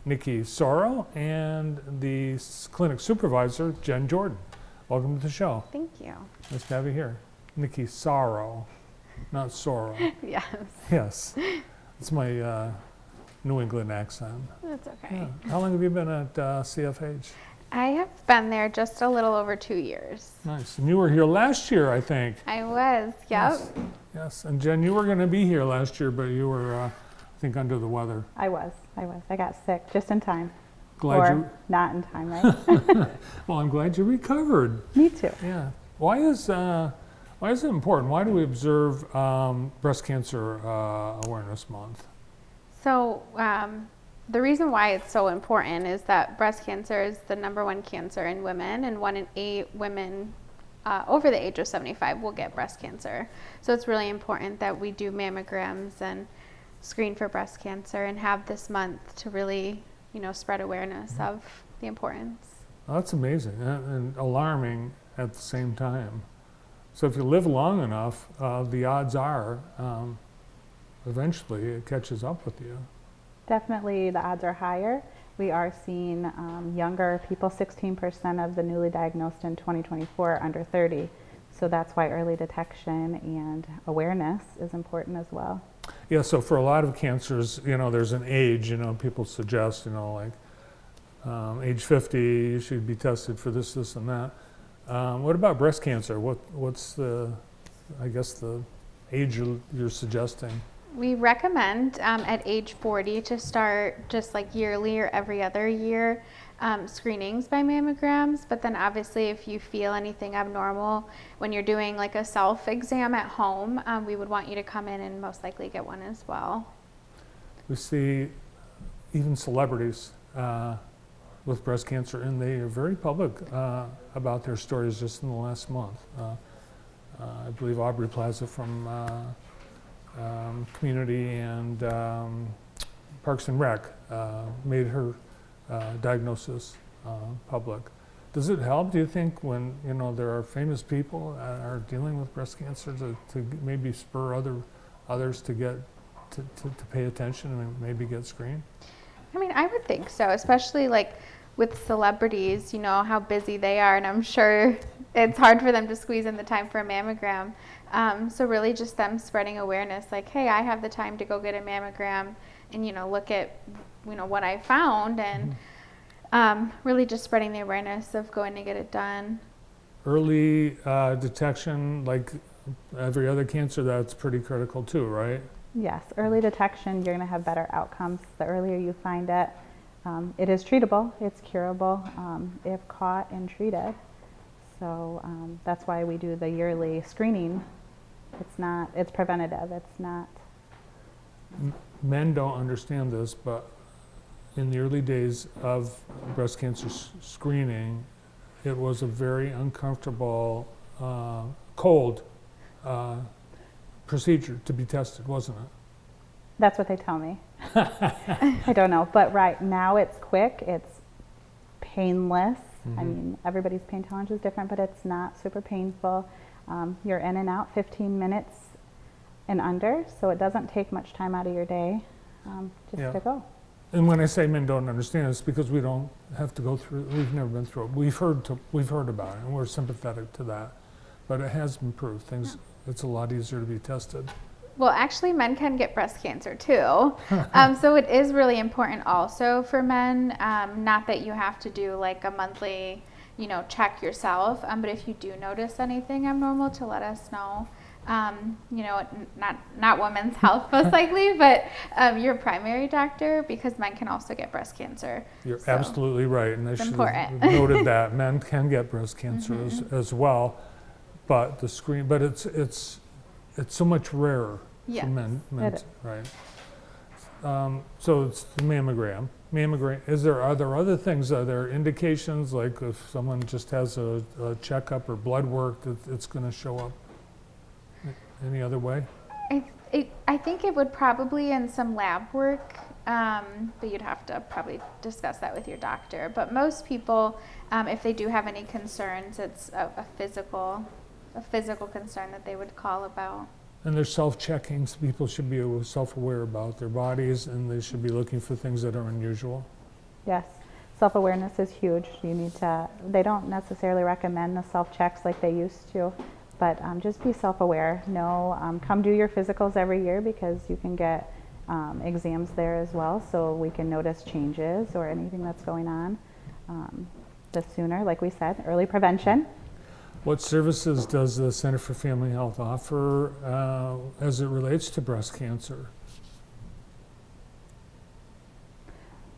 Nikki Sorrow, and the clinic supervisor, Jen Jordan. Welcome to the show. Thank you. Nice to have you here. Nikki Sorrow, not Sorrow. Yes. Yes, it's my New England accent. That's okay. Yeah. How long have you been at CFH? I have been there just a little over 2 years. Nice. And you were here last year, I think. I was, yep. Yes. And Jen, you were going to be here last year, but you were, I think, under the weather. I was. I got sick just in time. Glad or not in time, right? Well, I'm glad you recovered. Me too. Yeah. Why is it important? Why do we observe Breast Cancer Awareness Month? So the reason why it's so important is that breast cancer is the #1 cancer in women, and 1 in 8 women over the age of 75 will get breast cancer. So it's really important that we do mammograms and screen for breast cancer and have this month to really, spread awareness of the importance. Well, that's amazing and alarming at the same time. So if you live long enough, the odds are eventually it catches up with you. Definitely the odds are higher. We are seeing younger people, 16% of the newly diagnosed in 2024 are under 30. So that's why early detection and awareness is important as well. Yeah, so for a lot of cancers, there's an age, people suggest, like age 50, you should be tested for this, and that. What about breast cancer? What's the age you're suggesting? We recommend at age 40 to start just like yearly or every other year screenings by mammograms. But then obviously if you feel anything abnormal when you're doing like a self-exam at home, we would want you to come in and most likely get one as well. We see even celebrities with breast cancer, and they are very public about their stories just in the last month. I believe Aubrey Plaza from Community and Parks and Rec made her diagnosis public. Does it help, do you think, when there are famous people are dealing with breast cancer to maybe spur others to get to pay attention and maybe get screened? I mean, I would think so, especially like with celebrities, how busy they are, and I'm sure it's hard for them to squeeze in the time for a mammogram. So really just them spreading awareness, like, hey, I have the time to go get a mammogram and, look at, what I found, and really just spreading the awareness of going to get it done. Early detection, like every other cancer, that's pretty critical too, right? Yes, early detection, you're going to have better outcomes. The earlier you find it, it is treatable, it's curable if caught and treated. So that's why we do the yearly screening. It's preventative, it's not. Men don't understand this, but in the early days of breast cancer screening, it was a very uncomfortable, cold procedure to be tested, wasn't it? That's what they tell me. I don't know, but right now it's quick, it's painless. I mean, everybody's pain tolerance is different, but it's not super painful. You're in and out 15 minutes and under, so it doesn't take much time out of your day to go. And when I say men don't understand, it's because we don't have to go through, we've never been through it. We've heard about it, and we're sympathetic to that. But it has improved. It's a lot easier to be tested. Well, actually, men can get breast cancer too. So it is really important also for men, not that you have to do like a monthly, check yourself, but if you do notice anything abnormal, to let us know. Not Women's Health most likely, but your primary doctor, because men can also get breast cancer. You're absolutely right, and I should important. have noted that men can get breast cancer as well, but it's so much rarer for men, right? So it's the mammogram. Are there other things? Are there indications, like if someone just has a checkup or blood work, that it's going to show up any other way? I think it would probably in some lab work, but you'd have to probably discuss that with your doctor. But most people, if they do have any concerns, it's a physical concern that they would call about. And there's self-checking, so people should be self-aware about their bodies, and they should be looking for things that are unusual. Yes. Self-awareness is huge. You need to, they don't necessarily recommend the self-checks like they used to, but just be self-aware. Know, come do your physicals every year because you can get exams there as well, so we can notice changes or anything that's going on. The sooner, like we said, early prevention. What services does the Center for Family Health offer as it relates to breast cancer?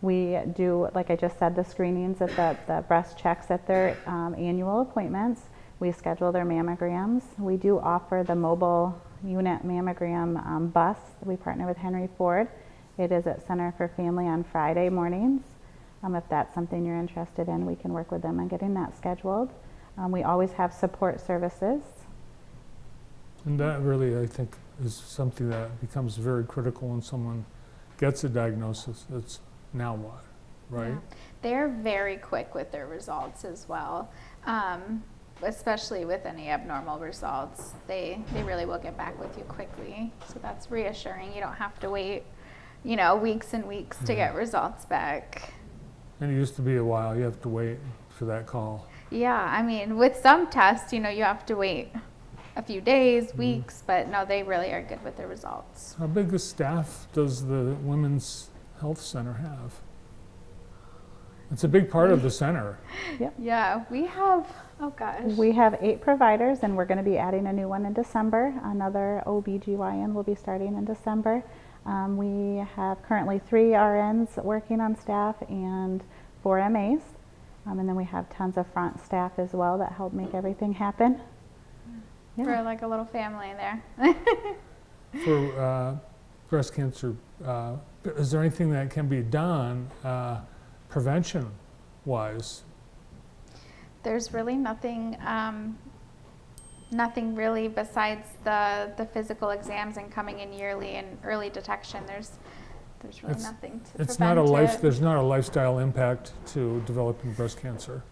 We do, like I just said, the screenings at the breast checks at their annual appointments. We schedule their mammograms. We do offer the mobile unit mammogram bus. We partner with Henry Ford. It is at Center for Family on Friday mornings. If that's something you're interested in, we can work with them on getting that scheduled. We always have support services. And that really, I think, is something that becomes very critical when someone gets a diagnosis. It's now what, right? Yeah. They're very quick with their results as well, especially with any abnormal results. They really will get back with you quickly. So that's reassuring. You don't have to wait, weeks and weeks to get results back. And it used to be a while. You have to wait for that call. Yeah, I mean, with some tests, you have to wait a few days, weeks, but no, they really are good with their results. How big a staff does the Women's Health Center have? It's a big part of the center. Yep. Yeah, we have, oh gosh. We have 8 providers, and we're going to be adding a new one in December. Another OBGYN will be starting in December. We have currently 3 RNs working on staff and 4 MAs. And then we have tons of front staff as well that help make everything happen. Yeah. We're like a little family there. For breast cancer, is there anything that can be done prevention-wise? There's really nothing really besides the physical exams and coming in yearly and early detection. There's really nothing to prevent it. There's not a lifestyle impact to developing breast cancer.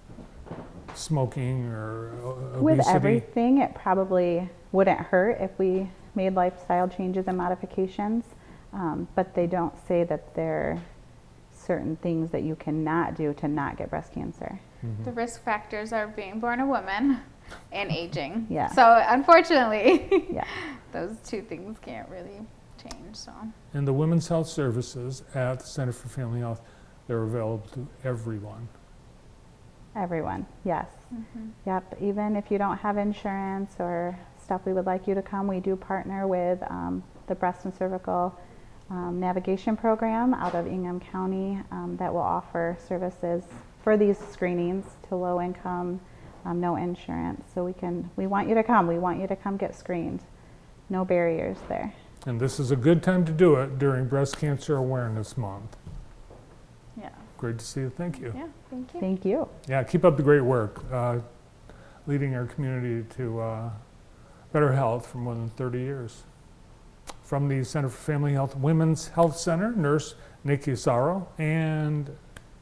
Smoking or obesity. With everything, it probably wouldn't hurt if we made lifestyle changes and modifications, but they don't say that there are certain things that you cannot do to not get breast cancer. Mm-hmm. The risk factors are being born a woman and aging. Yeah. So unfortunately, Yeah. those 2 things can't really change. So. And the women's health services at the Center for Family Health, they're available to everyone. Everyone, yes. Mm-hmm. Yep, even if you don't have insurance or stuff, we would like you to come. We do partner with the Breast and Cervical Navigation Program out of Ingham County that will offer services for these screenings to low income, no insurance. So we want you to come. We want you to come get screened. No barriers there. And this is a good time to do it during Breast Cancer Awareness Month. Yeah. Great to see you. Thank you. Yeah. Thank you. Thank you. Yeah, keep up the great work, leading our community to better health for more than 30 years. From the Center for Family Health Women's Health Center, Nurse Nikki Asaro and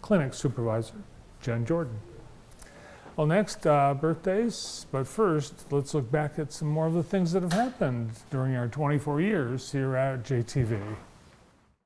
Clinic Supervisor Jen Jordan. Well, next, birthdays, but first, let's look back at some more of the things that have happened during our 24 years here at JTV.